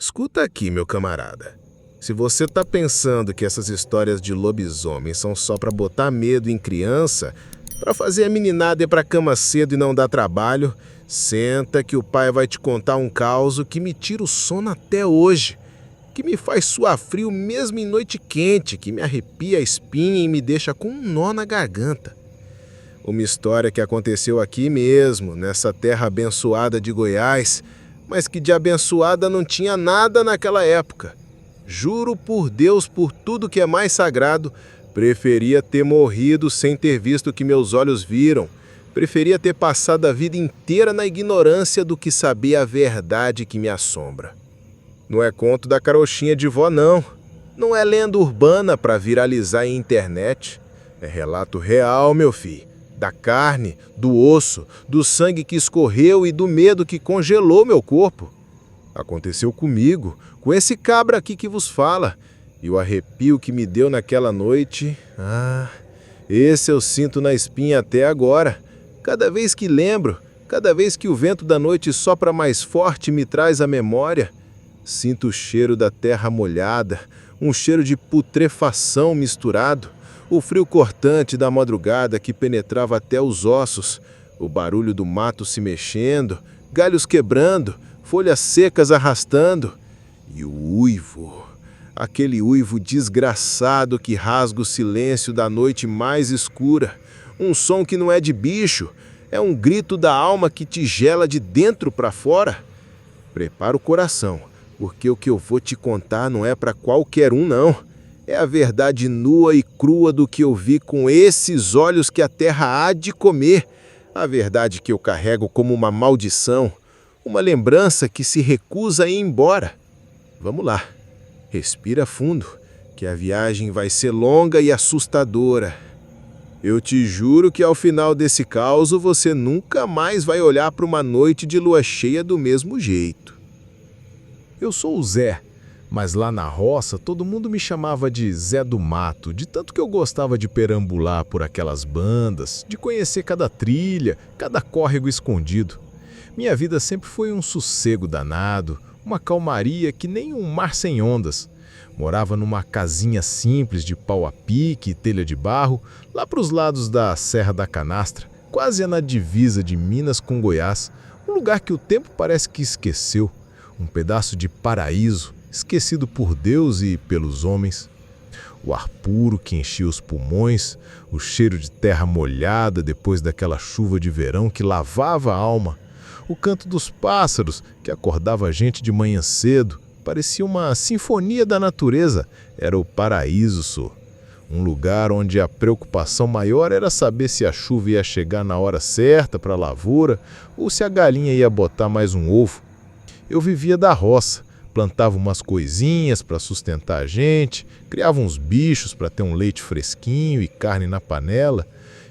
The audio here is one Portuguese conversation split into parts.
Escuta aqui, meu camarada. Se você tá pensando que essas histórias de lobisomem são só pra botar medo em criança, pra fazer a meninada ir pra cama cedo e não dar trabalho, senta que o pai vai te contar um caos que me tira o sono até hoje, que me faz suar frio mesmo em noite quente, que me arrepia a espinha e me deixa com um nó na garganta. Uma história que aconteceu aqui mesmo, nessa terra abençoada de Goiás, mas que de abençoada não tinha nada naquela época. Juro por Deus, por tudo que é mais sagrado, preferia ter morrido sem ter visto o que meus olhos viram. Preferia ter passado a vida inteira na ignorância do que saber a verdade que me assombra. Não é conto da carochinha de vó, não. Não é lenda urbana para viralizar em internet. É relato real, meu filho. Da carne, do osso, do sangue que escorreu e do medo que congelou meu corpo. Aconteceu comigo, com esse cabra aqui que vos fala. E o arrepio que me deu naquela noite, esse eu sinto na espinha até agora. Cada vez que lembro, cada vez que o vento da noite sopra mais forte e me traz a memória, sinto o cheiro da terra molhada, um cheiro de putrefação misturado, o frio cortante da madrugada que penetrava até os ossos, o barulho do mato se mexendo, galhos quebrando, folhas secas arrastando, e o uivo, aquele uivo desgraçado que rasga o silêncio da noite mais escura, um som que não é de bicho, é um grito da alma que te gela de dentro para fora. Prepara o coração, porque o que eu vou te contar não é para qualquer um, não. É a verdade nua e crua do que eu vi com esses olhos que a terra há de comer. A verdade que eu carrego como uma maldição, uma lembrança que se recusa a ir embora. Vamos lá, respira fundo, que a viagem vai ser longa e assustadora. Eu te juro que ao final desse caos você nunca mais vai olhar para uma noite de lua cheia do mesmo jeito. Eu sou o Zé, mas lá na roça todo mundo me chamava de Zé do Mato, de tanto que eu gostava de perambular por aquelas bandas, de conhecer cada trilha, cada córrego escondido. Minha vida sempre foi um sossego danado, uma calmaria que nem um mar sem ondas. Morava numa casinha simples de pau a pique e telha de barro, lá para os lados da Serra da Canastra, quase na divisa de Minas com Goiás, um lugar que o tempo parece que esqueceu, um pedaço de paraíso, esquecido por Deus e pelos homens. O ar puro que enchia os pulmões, o cheiro de terra molhada depois daquela chuva de verão que lavava a alma, o canto dos pássaros que acordava a gente de manhã cedo, parecia uma sinfonia da natureza, era o paraíso, só. Um lugar onde a preocupação maior era saber se a chuva ia chegar na hora certa para a lavoura ou se a galinha ia botar mais um ovo. Eu vivia da roça, plantava umas coisinhas para sustentar a gente, criava uns bichos para ter um leite fresquinho e carne na panela,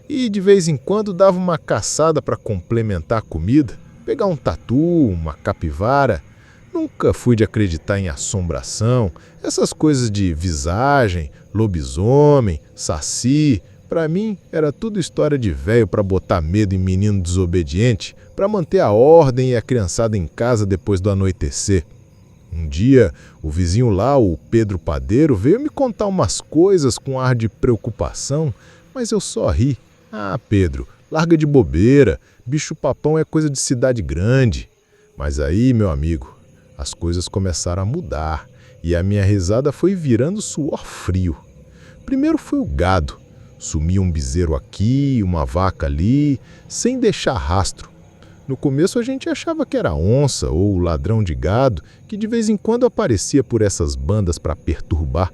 e de vez em quando dava uma caçada para complementar a comida, pegar um tatu, uma capivara. Nunca fui de acreditar em assombração, essas coisas de visagem, lobisomem, saci. Para mim era tudo história de velho para botar medo em menino desobediente, para manter a ordem e a criançada em casa depois do anoitecer. Um dia, o vizinho lá, o Pedro Padeiro, veio me contar umas coisas com ar de preocupação, mas eu só ri. Pedro, larga de bobeira, bicho-papão é coisa de cidade grande. Mas aí, meu amigo, as coisas começaram a mudar e a minha risada foi virando suor frio. Primeiro foi o gado. Sumia um bezerro aqui, uma vaca ali, sem deixar rastro. No começo a gente achava que era onça ou ladrão de gado, que de vez em quando aparecia por essas bandas para perturbar.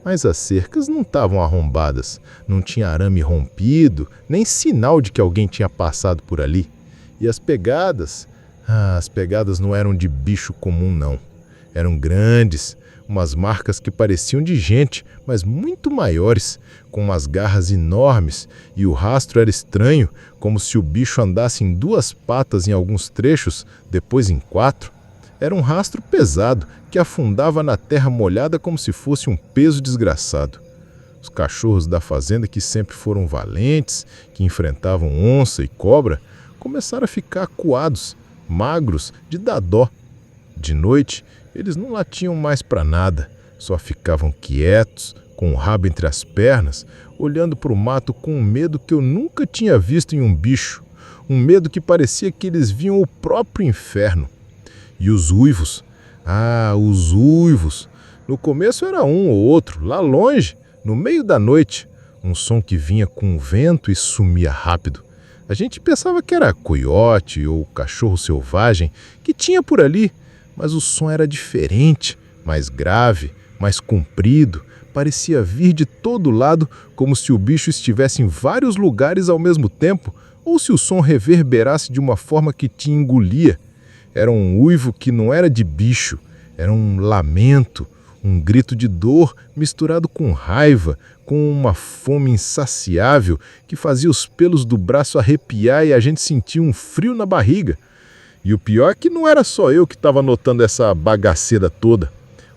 Mas as cercas não estavam arrombadas, não tinha arame rompido, nem sinal de que alguém tinha passado por ali. E as pegadas não eram de bicho comum não. Eram grandes, umas marcas que pareciam de gente, mas muito maiores, com umas garras enormes, e o rastro era estranho, como se o bicho andasse em 2 patas em alguns trechos, depois em 4. Era um rastro pesado, que afundava na terra molhada como se fosse um peso desgraçado. Os cachorros da fazenda, que sempre foram valentes, que enfrentavam onça e cobra, começaram a ficar acuados, magros, de dar dó. De noite, Eles não latiam mais para nada, só ficavam quietos, com o rabo entre as pernas, olhando para o mato com um medo que eu nunca tinha visto em um bicho, um medo que parecia que eles viam o próprio inferno. E os uivos? Ah, os uivos! No começo era um ou outro, lá longe, no meio da noite, um som que vinha com o vento e sumia rápido. A gente pensava que era coiote ou cachorro selvagem que tinha por ali, mas o som era diferente, mais grave, mais comprido, parecia vir de todo lado como se o bicho estivesse em vários lugares ao mesmo tempo ou se o som reverberasse de uma forma que te engolia. Era um uivo que não era de bicho, era um lamento, um grito de dor misturado com raiva, com uma fome insaciável que fazia os pelos do braço arrepiar e a gente sentia um frio na barriga. E o pior é que não era só eu que estava notando essa bagaceira toda.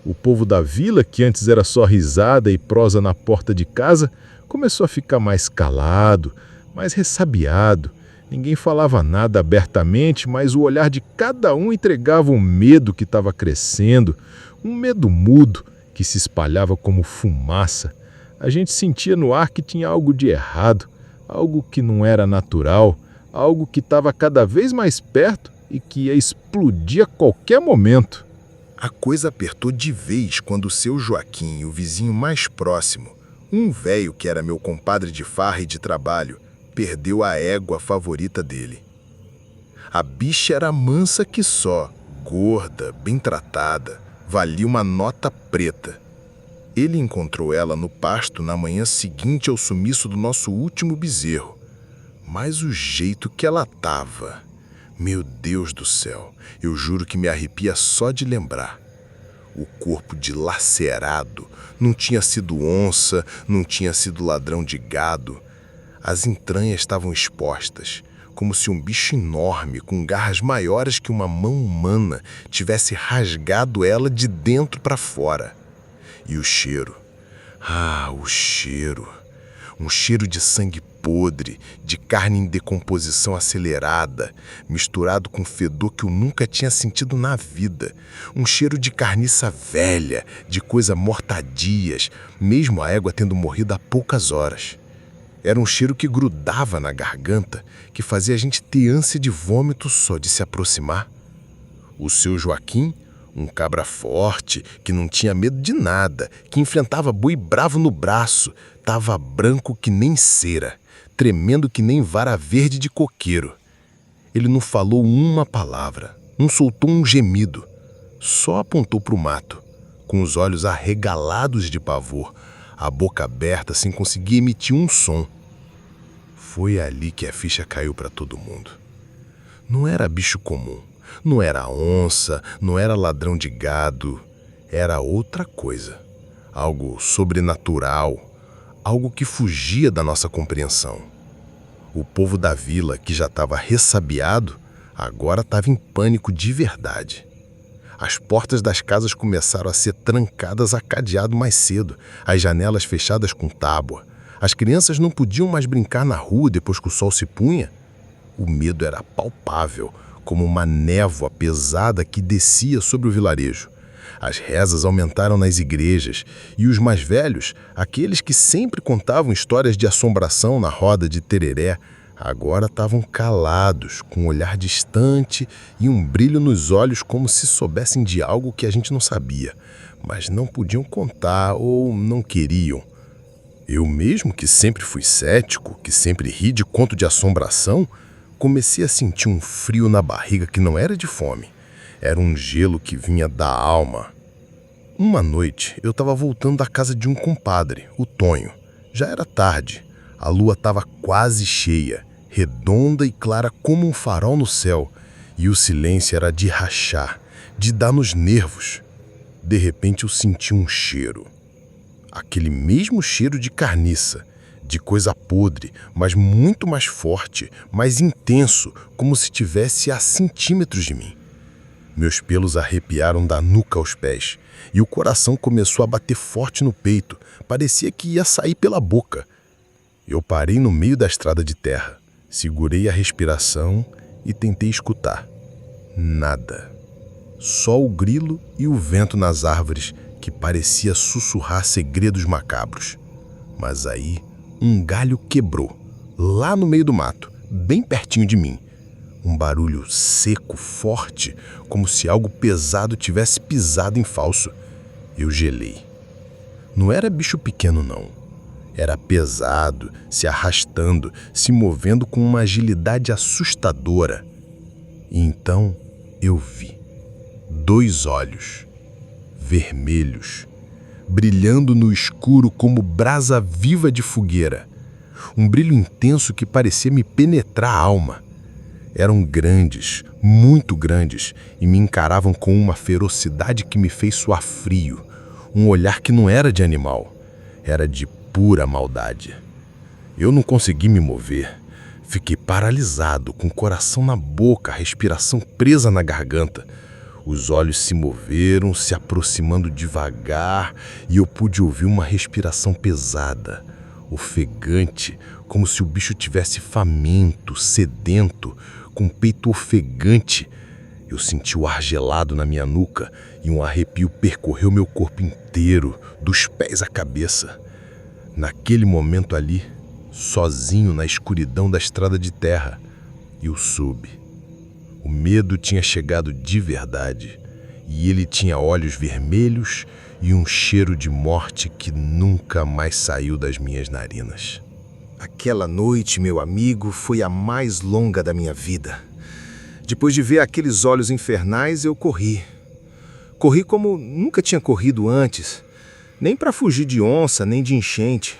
O povo da vila, que antes era só risada e prosa na porta de casa, começou a ficar mais calado, mais ressabiado. Ninguém falava nada abertamente, mas o olhar de cada um entregava o medo que estava crescendo, um medo mudo que se espalhava como fumaça. A gente sentia no ar que tinha algo de errado, algo que não era natural, algo que estava cada vez mais perto e que ia explodir a qualquer momento. A coisa apertou de vez quando o seu Joaquim, o vizinho mais próximo, um velho que era meu compadre de farra e de trabalho, perdeu a égua favorita dele. A bicha era mansa que só, gorda, bem tratada, valia uma nota preta. Ele encontrou ela no pasto na manhã seguinte ao sumiço do nosso último bezerro. Mas o jeito que ela tava... Meu Deus do céu, eu juro que me arrepia só de lembrar. O corpo dilacerado, não tinha sido onça, não tinha sido ladrão de gado. As entranhas estavam expostas, como se um bicho enorme, com garras maiores que uma mão humana, tivesse rasgado ela de dentro para fora. E o cheiro? Ah, o cheiro! Um cheiro de sangue podre, de carne em decomposição acelerada, misturado com fedor que eu nunca tinha sentido na vida. Um cheiro de carniça velha, de coisa morta há dias, mesmo a égua tendo morrido há poucas horas. Era um cheiro que grudava na garganta, que fazia a gente ter ânsia de vômito só de se aproximar. O seu Joaquim, um cabra forte, que não tinha medo de nada, que enfrentava boi bravo no braço, estava branco que nem cera, tremendo que nem vara verde de coqueiro. Ele não falou uma palavra, não soltou um gemido, só apontou para o mato, com os olhos arregalados de pavor, a boca aberta sem conseguir emitir um som. Foi ali que a ficha caiu para todo mundo. Não era bicho comum, não era onça, não era ladrão de gado, era outra coisa, algo sobrenatural, algo que fugia da nossa compreensão. O povo da vila, que já estava ressabiado, agora estava em pânico de verdade. As portas das casas começaram a ser trancadas a cadeado mais cedo, as janelas fechadas com tábua. As crianças não podiam mais brincar na rua depois que o sol se punha. O medo era palpável, como uma névoa pesada que descia sobre o vilarejo. As rezas aumentaram nas igrejas e os mais velhos, aqueles que sempre contavam histórias de assombração na roda de tereré, agora estavam calados, com um olhar distante e um brilho nos olhos como se soubessem de algo que a gente não sabia, mas não podiam contar ou não queriam. Eu mesmo, que sempre fui cético, que sempre ri de conto de assombração, comecei a sentir um frio na barriga que não era de fome. Era um gelo que vinha da alma. Uma noite, eu estava voltando da casa de um compadre, o Tonho. Já era tarde. A lua estava quase cheia, redonda e clara como um farol no céu. E o silêncio era de rachar, de dar nos nervos. De repente, eu senti um cheiro. Aquele mesmo cheiro de carniça, de coisa podre, mas muito mais forte, mais intenso, como se estivesse a centímetros de mim. Meus pelos arrepiaram da nuca aos pés, e o coração começou a bater forte no peito, parecia que ia sair pela boca. Eu parei no meio da estrada de terra, segurei a respiração e tentei escutar. Nada. Só o grilo e o vento nas árvores, que parecia sussurrar segredos macabros. Mas aí, um galho quebrou, lá no meio do mato, bem pertinho de mim. Um barulho seco, forte, como se algo pesado tivesse pisado em falso. Eu gelei. Não era bicho pequeno, não. Era pesado, se arrastando, se movendo com uma agilidade assustadora. E então eu vi 2 olhos, vermelhos, brilhando no escuro como brasa viva de fogueira. Um brilho intenso que parecia me penetrar a alma. Eram grandes, muito grandes, e me encaravam com uma ferocidade que me fez suar frio. Um olhar que não era de animal, era de pura maldade. Eu não consegui me mover. Fiquei paralisado, com o coração na boca, a respiração presa na garganta. Os olhos se moveram, se aproximando devagar, e eu pude ouvir uma respiração pesada, ofegante, como se o bicho tivesse faminto, sedento, com o peito ofegante. Eu senti o ar gelado na minha nuca e um arrepio percorreu meu corpo inteiro, dos pés à cabeça. Naquele momento ali, sozinho na escuridão da estrada de terra, eu soube. O medo tinha chegado de verdade, e ele tinha olhos vermelhos e um cheiro de morte que nunca mais saiu das minhas narinas. Aquela noite, meu amigo, foi a mais longa da minha vida. Depois de ver aqueles olhos infernais, eu corri. Corri como nunca tinha corrido antes, nem para fugir de onça, nem de enchente.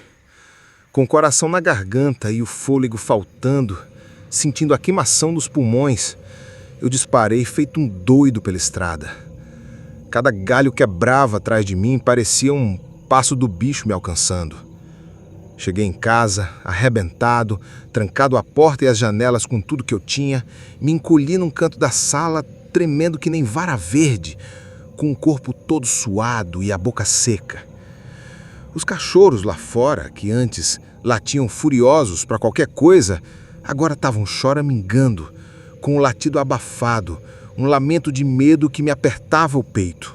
Com o coração na garganta e o fôlego faltando, sentindo a queimação dos pulmões, eu disparei feito um doido pela estrada. Cada galho quebrava atrás de mim, parecia um passo do bicho me alcançando. Cheguei em casa, arrebentado, trancado a porta e as janelas com tudo que eu tinha, me encolhi num canto da sala, tremendo que nem vara verde, com o corpo todo suado e a boca seca. Os cachorros lá fora, que antes latiam furiosos para qualquer coisa, agora estavam choramingando, com um latido abafado, um lamento de medo que me apertava o peito.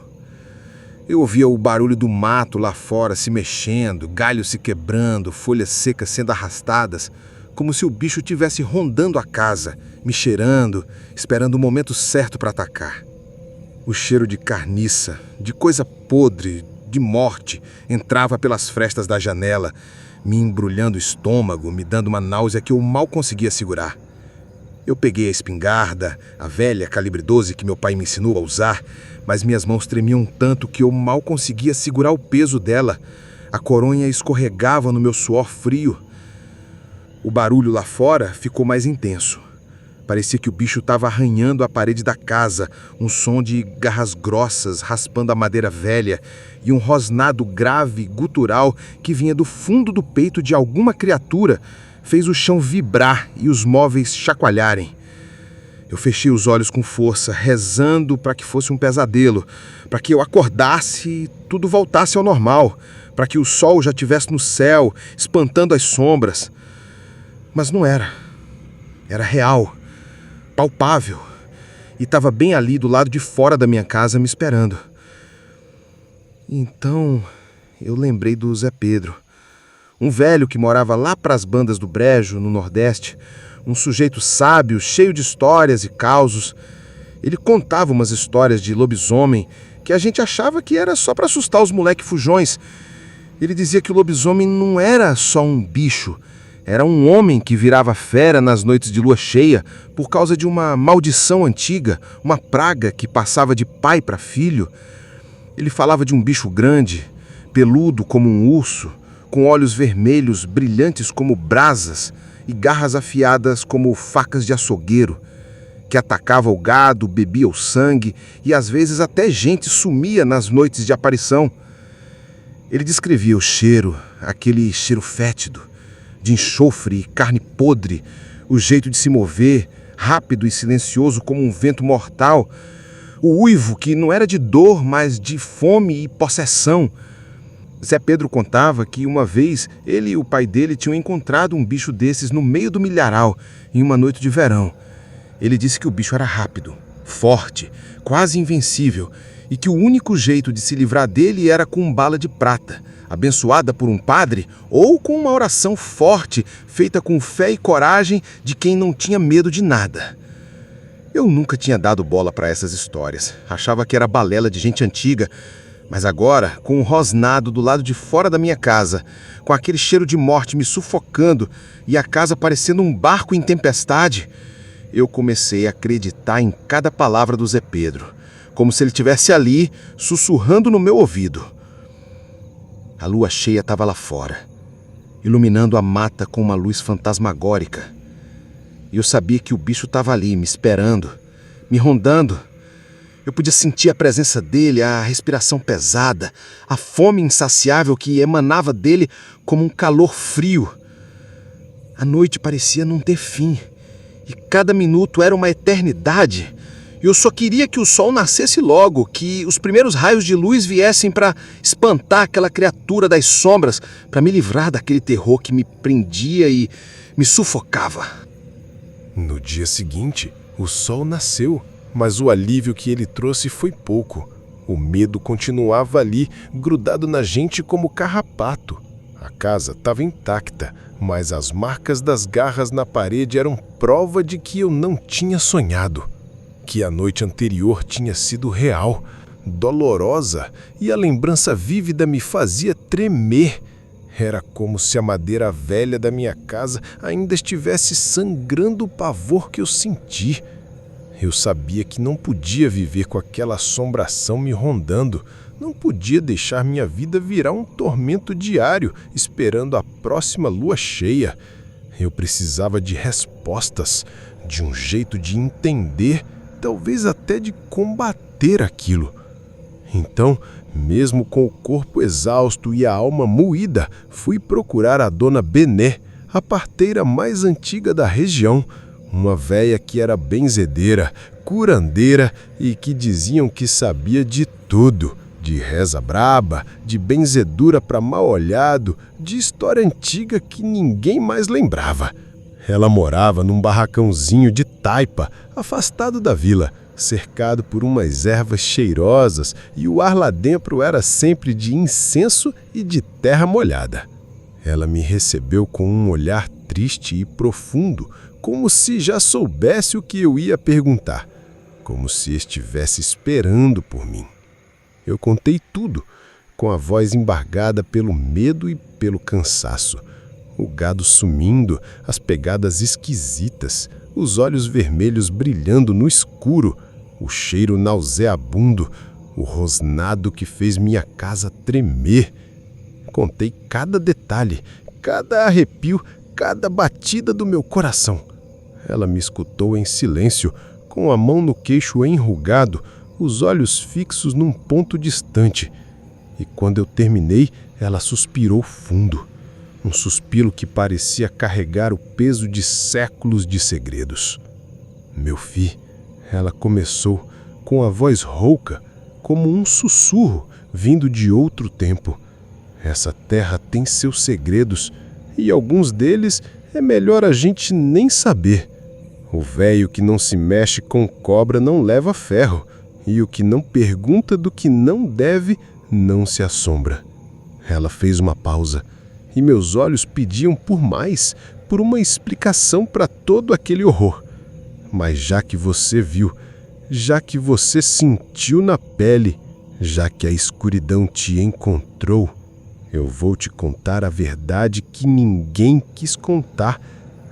Eu ouvia o barulho do mato lá fora se mexendo, galhos se quebrando, folhas secas sendo arrastadas, como se o bicho estivesse rondando a casa, me cheirando, esperando o momento certo para atacar. O cheiro de carniça, de coisa podre, de morte, entrava pelas frestas da janela, me embrulhando o estômago, me dando uma náusea que eu mal conseguia segurar. Eu peguei a espingarda, a velha calibre 12 que meu pai me ensinou a usar, mas minhas mãos tremiam tanto que eu mal conseguia segurar o peso dela. A coronha escorregava no meu suor frio. O barulho lá fora ficou mais intenso. Parecia que o bicho estava arranhando a parede da casa, um som de garras grossas raspando a madeira velha e um rosnado grave, gutural, que vinha do fundo do peito de alguma criatura, fez o chão vibrar e os móveis chacoalharem. Eu fechei os olhos com força, rezando para que fosse um pesadelo, para que eu acordasse e tudo voltasse ao normal, para que o sol já estivesse no céu, espantando as sombras. Mas não era. Era real, palpável, e estava bem ali do lado de fora da minha casa me esperando. Então eu lembrei do Zé Pedro, um velho que morava lá para as bandas do Brejo, no Nordeste, um sujeito sábio, cheio de histórias e causos. Ele contava umas histórias de lobisomem que a gente achava que era só para assustar os moleque fujões. Ele dizia que o lobisomem não era só um bicho, era um homem que virava fera nas noites de lua cheia por causa de uma maldição antiga, uma praga que passava de pai para filho. Ele falava de um bicho grande, peludo como um urso, com olhos vermelhos brilhantes como brasas e garras afiadas como facas de açougueiro, que atacava o gado, bebia o sangue e às vezes até gente sumia nas noites de aparição. Ele descrevia o cheiro, aquele cheiro fétido, de enxofre e carne podre, o jeito de se mover, rápido e silencioso como um vento mortal, o uivo que não era de dor, mas de fome e possessão. Zé Pedro contava que uma vez ele e o pai dele tinham encontrado um bicho desses no meio do milharal, em uma noite de verão. Ele disse que o bicho era rápido, forte, quase invencível, e que o único jeito de se livrar dele era com bala de prata, abençoada por um padre, ou com uma oração forte, feita com fé e coragem de quem não tinha medo de nada. Eu nunca tinha dado bola para essas histórias, achava que era balela de gente antiga, mas agora, com um rosnado do lado de fora da minha casa, com aquele cheiro de morte me sufocando e a casa parecendo um barco em tempestade, eu comecei a acreditar em cada palavra do Zé Pedro, como se ele estivesse ali, sussurrando no meu ouvido. A lua cheia estava lá fora, iluminando a mata com uma luz fantasmagórica. E eu sabia que o bicho estava ali, me esperando, me rondando. Eu podia sentir a presença dele, a respiração pesada, a fome insaciável que emanava dele como um calor frio. A noite parecia não ter fim, e cada minuto era uma eternidade. Eu só queria que o sol nascesse logo, que os primeiros raios de luz viessem para espantar aquela criatura das sombras, para me livrar daquele terror que me prendia e me sufocava. No dia seguinte, o sol nasceu, mas o alívio que ele trouxe foi pouco. O medo continuava ali, grudado na gente como carrapato. A casa estava intacta, mas as marcas das garras na parede eram prova de que eu não tinha sonhado. Que a noite anterior tinha sido real, dolorosa, e a lembrança vívida me fazia tremer. Era como se a madeira velha da minha casa ainda estivesse sangrando o pavor que eu senti. Eu sabia que não podia viver com aquela assombração me rondando, não podia deixar minha vida virar um tormento diário, esperando a próxima lua cheia. Eu precisava de respostas, de um jeito de entender, talvez até de combater aquilo. Então, mesmo com o corpo exausto e a alma moída, fui procurar a dona Bené, a parteira mais antiga da região, uma véia que era benzedeira, curandeira e que diziam que sabia de tudo, de reza braba, de benzedura para mal-olhado, de história antiga que ninguém mais lembrava. Ela morava num barracãozinho de taipa, afastado da vila, cercado por umas ervas cheirosas, e o ar lá dentro era sempre de incenso e de terra molhada. Ela me recebeu com um olhar triste e profundo, como se já soubesse o que eu ia perguntar, como se estivesse esperando por mim. Eu contei tudo, com a voz embargada pelo medo e pelo cansaço. O gado sumindo, as pegadas esquisitas, os olhos vermelhos brilhando no escuro, o cheiro nauseabundo, o rosnado que fez minha casa tremer. Contei cada detalhe, cada arrepio, cada batida do meu coração. Ela me escutou em silêncio, com a mão no queixo enrugado, os olhos fixos num ponto distante. E quando eu terminei, ela suspirou fundo. Um suspiro que parecia carregar o peso de séculos de segredos. Meu filho, ela começou, com a voz rouca, como um sussurro vindo de outro tempo. Essa terra tem seus segredos, e alguns deles é melhor a gente nem saber. O velho que não se mexe com cobra não leva ferro, e o que não pergunta do que não deve não se assombra. Ela fez uma pausa, e meus olhos pediam por mais, por uma explicação para todo aquele horror. Mas já que você viu, já que você sentiu na pele, já que a escuridão te encontrou, eu vou te contar a verdade que ninguém quis contar,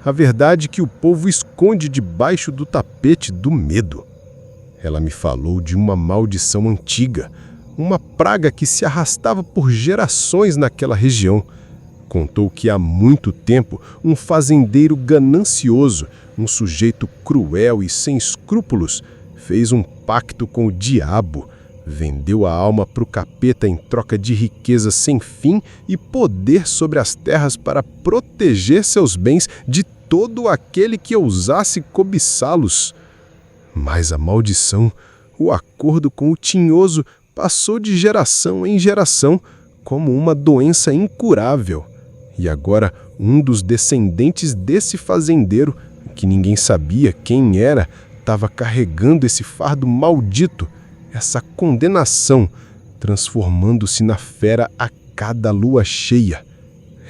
a verdade que o povo esconde debaixo do tapete do medo. Ela me falou de uma maldição antiga, uma praga que se arrastava por gerações naquela região. Contou que há muito tempo um fazendeiro ganancioso, um sujeito cruel e sem escrúpulos, fez um pacto com o diabo, vendeu a alma para o capeta em troca de riqueza sem fim e poder sobre as terras para proteger seus bens de todo aquele que ousasse cobiçá-los. Mas a maldição, o acordo com o tinhoso, passou de geração em geração como uma doença incurável. E agora um dos descendentes desse fazendeiro, que ninguém sabia quem era, estava carregando esse fardo maldito, essa condenação, transformando-se na fera a cada lua cheia.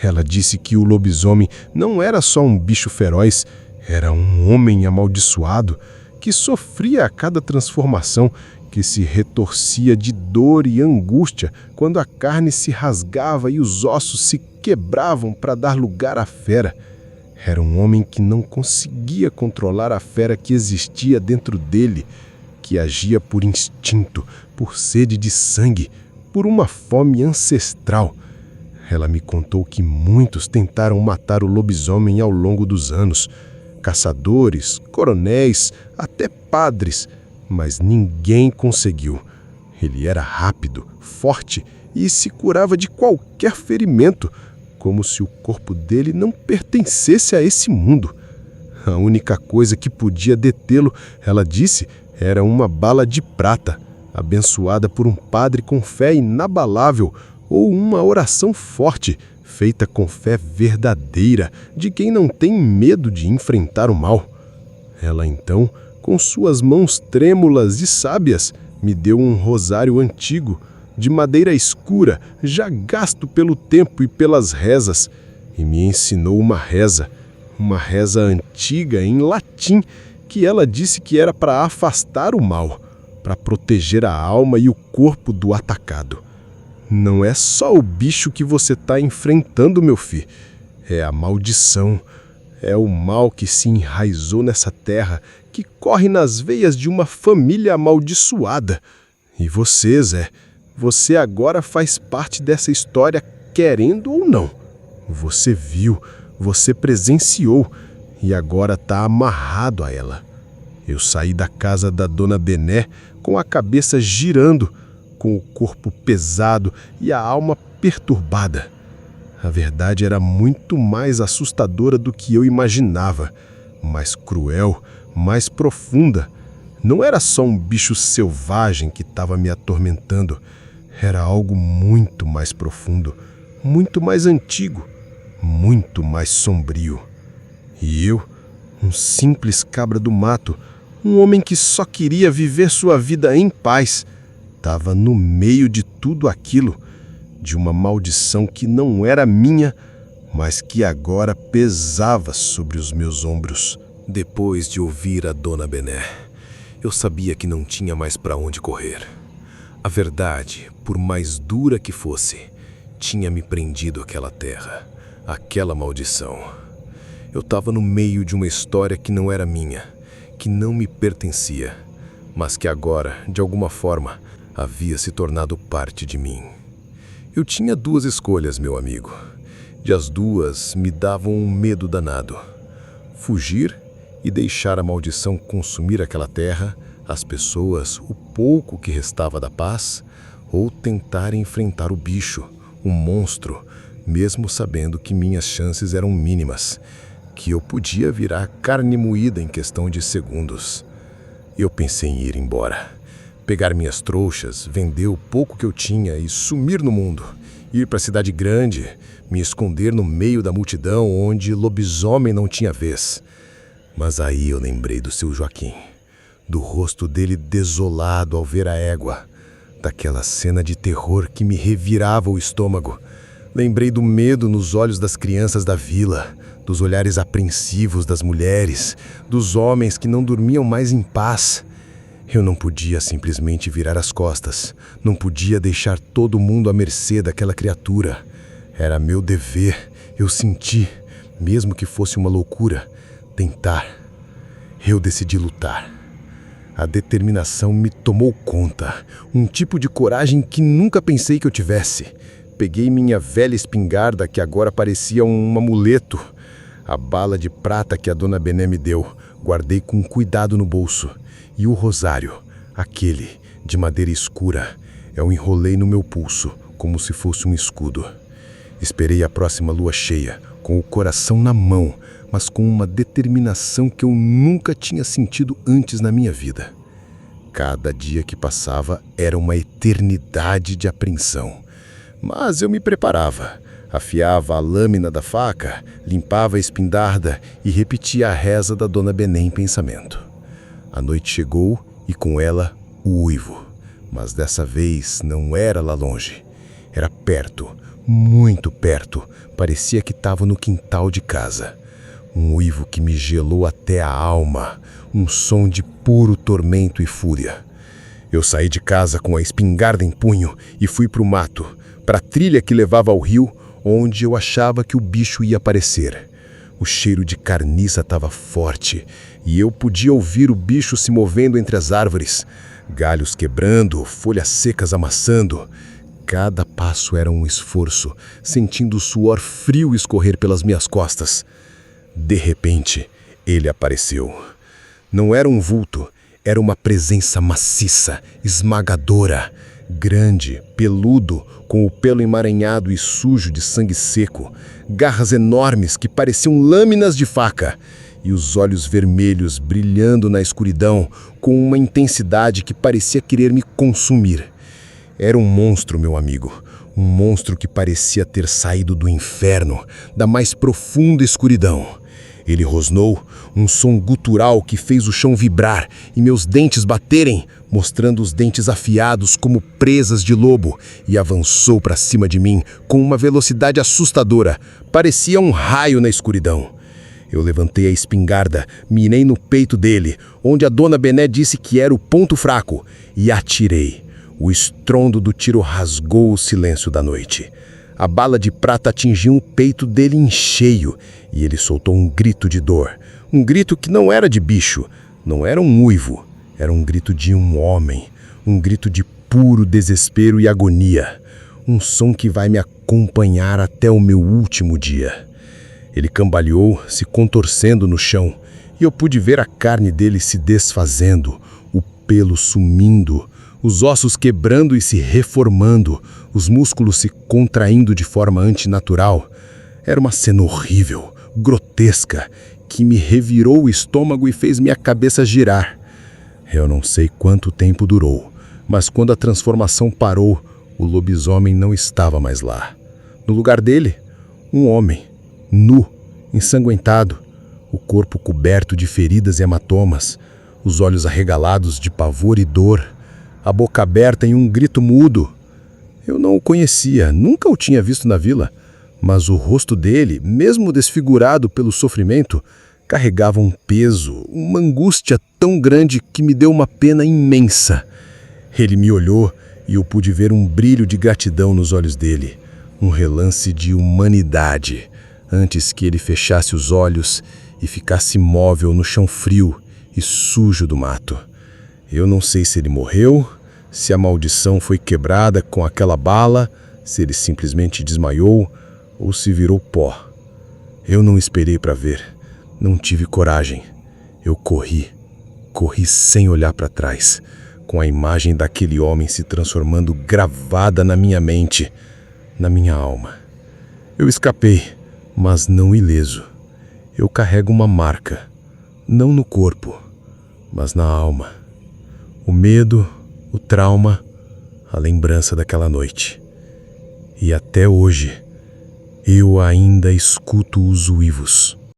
Ela disse que o lobisomem não era só um bicho feroz, era um homem amaldiçoado que sofria a cada transformação, que se retorcia de dor e angústia quando a carne se rasgava e os ossos se quebravam para dar lugar à fera. Era um homem que não conseguia controlar a fera que existia dentro dele, que agia por instinto, por sede de sangue, por uma fome ancestral. Ela me contou que muitos tentaram matar o lobisomem ao longo dos anos. Caçadores, coronéis, até padres, mas ninguém conseguiu. Ele era rápido, forte e se curava de qualquer ferimento, como se o corpo dele não pertencesse a esse mundo. A única coisa que podia detê-lo, ela disse, era uma bala de prata, abençoada por um padre com fé inabalável, ou uma oração forte, feita com fé verdadeira, de quem não tem medo de enfrentar o mal. Ela então, com suas mãos trêmulas e sábias, me deu um rosário antigo, de madeira escura, já gasto pelo tempo e pelas rezas, e me ensinou uma reza antiga em latim, que ela disse que era para afastar o mal, para proteger a alma e o corpo do atacado. Não é só o bicho que você está enfrentando, meu filho. É a maldição. É o mal que se enraizou nessa terra, que corre nas veias de uma família amaldiçoada. E você, Zé, você agora faz parte dessa história, querendo ou não. Você viu, você presenciou e agora está amarrado a ela. Eu saí da casa da Dona Bené com a cabeça girando, com o corpo pesado e a alma perturbada. A verdade era muito mais assustadora do que eu imaginava, mais cruel, mais profunda. Não era só um bicho selvagem que estava me atormentando, era algo muito mais profundo, muito mais antigo, muito mais sombrio. E eu, um simples cabra do mato, um homem que só queria viver sua vida em paz, estava no meio de tudo aquilo, de uma maldição que não era minha, mas que agora pesava sobre os meus ombros. Depois de ouvir a Dona Bené, eu sabia que não tinha mais para onde correr. A verdade, por mais dura que fosse, tinha me prendido àquela terra, àquela maldição. Eu estava no meio de uma história que não era minha, que não me pertencia, mas que agora, de alguma forma, havia se tornado parte de mim. Eu tinha duas escolhas, meu amigo, e as duas me davam um medo danado. Fugir e deixar a maldição consumir aquela terra, as pessoas, o pouco que restava da paz, ou tentar enfrentar o bicho, o monstro, mesmo sabendo que minhas chances eram mínimas, que eu podia virar carne moída em questão de segundos. Eu pensei em ir embora, pegar minhas trouxas, vender o pouco que eu tinha e sumir no mundo, ir para a cidade grande, me esconder no meio da multidão onde lobisomem não tinha vez. Mas aí eu lembrei do seu Joaquim, do rosto dele desolado ao ver a égua, daquela cena de terror que me revirava o estômago. Lembrei do medo nos olhos das crianças da vila, dos olhares apreensivos das mulheres, dos homens que não dormiam mais em paz. Eu não podia simplesmente virar as costas, não podia deixar todo mundo à mercê daquela criatura. Era meu dever, eu senti, mesmo que fosse uma loucura, tentar. Eu decidi lutar. A determinação me tomou conta, um tipo de coragem que nunca pensei que eu tivesse. Peguei minha velha espingarda, que agora parecia um amuleto. A bala de prata que a Dona Bené me deu, guardei com cuidado no bolso. E o rosário, aquele, de madeira escura, eu enrolei no meu pulso, como se fosse um escudo. Esperei a próxima lua cheia, com o coração na mão, mas com uma determinação que eu nunca tinha sentido antes na minha vida. Cada dia que passava era uma eternidade de apreensão. Mas eu me preparava, afiava a lâmina da faca, limpava a espingarda e repetia a reza da Dona Bené em pensamento. A noite chegou e com ela o uivo. Mas dessa vez não era lá longe. Era perto, muito perto. Parecia que estava no quintal de casa. Um uivo que me gelou até a alma. Um som de puro tormento e fúria. Eu saí de casa com a espingarda em punho e fui para o mato, para a trilha que levava ao rio, onde eu achava que o bicho ia aparecer. O cheiro de carniça estava forte e eu podia ouvir o bicho se movendo entre as árvores, galhos quebrando, folhas secas amassando. Cada passo era um esforço, sentindo o suor frio escorrer pelas minhas costas. De repente, ele apareceu. Não era um vulto, era uma presença maciça, esmagadora, grande, peludo, com o pelo emaranhado e sujo de sangue seco, garras enormes que pareciam lâminas de faca e os olhos vermelhos brilhando na escuridão com uma intensidade que parecia querer me consumir. Era um monstro, meu amigo, um monstro que parecia ter saído do inferno, da mais profunda escuridão. Ele rosnou, um som gutural que fez o chão vibrar e meus dentes baterem, mostrando os dentes afiados como presas de lobo, e avançou para cima de mim com uma velocidade assustadora. Parecia um raio na escuridão. Eu levantei a espingarda, mirei no peito dele, onde a Dona Bené disse que era o ponto fraco, e atirei. O estrondo do tiro rasgou o silêncio da noite. A bala de prata atingiu o peito dele em cheio e ele soltou um grito de dor. Um grito que não era de bicho, não era um uivo, era um grito de um homem. Um grito de puro desespero e agonia. Um som que vai me acompanhar até o meu último dia. Ele cambaleou, se contorcendo no chão, e eu pude ver a carne dele se desfazendo, o pelo sumindo, os ossos quebrando e se reformando, os músculos se contraindo de forma antinatural. Era uma cena horrível, grotesca, que me revirou o estômago e fez minha cabeça girar. Eu não sei quanto tempo durou, mas quando a transformação parou, o lobisomem não estava mais lá. No lugar dele, um homem, nu, ensanguentado, o corpo coberto de feridas e hematomas, os olhos arregalados de pavor e dor, a boca aberta em um grito mudo. Eu não o conhecia, nunca o tinha visto na vila, mas o rosto dele, mesmo desfigurado pelo sofrimento, carregava um peso, uma angústia tão grande que me deu uma pena imensa. Ele me olhou e eu pude ver um brilho de gratidão nos olhos dele, um relance de humanidade, antes que ele fechasse os olhos e ficasse imóvel no chão frio e sujo do mato. Eu não sei se ele morreu, se a maldição foi quebrada com aquela bala, se ele simplesmente desmaiou ou se virou pó. Eu não esperei para ver, não tive coragem. Eu corri sem olhar para trás, com a imagem daquele homem se transformando gravada na minha mente, na minha alma. Eu escapei, mas não ileso. Eu carrego uma marca, não no corpo, mas na alma. O medo, o trauma, a lembrança daquela noite. E até hoje, eu ainda escuto os uivos.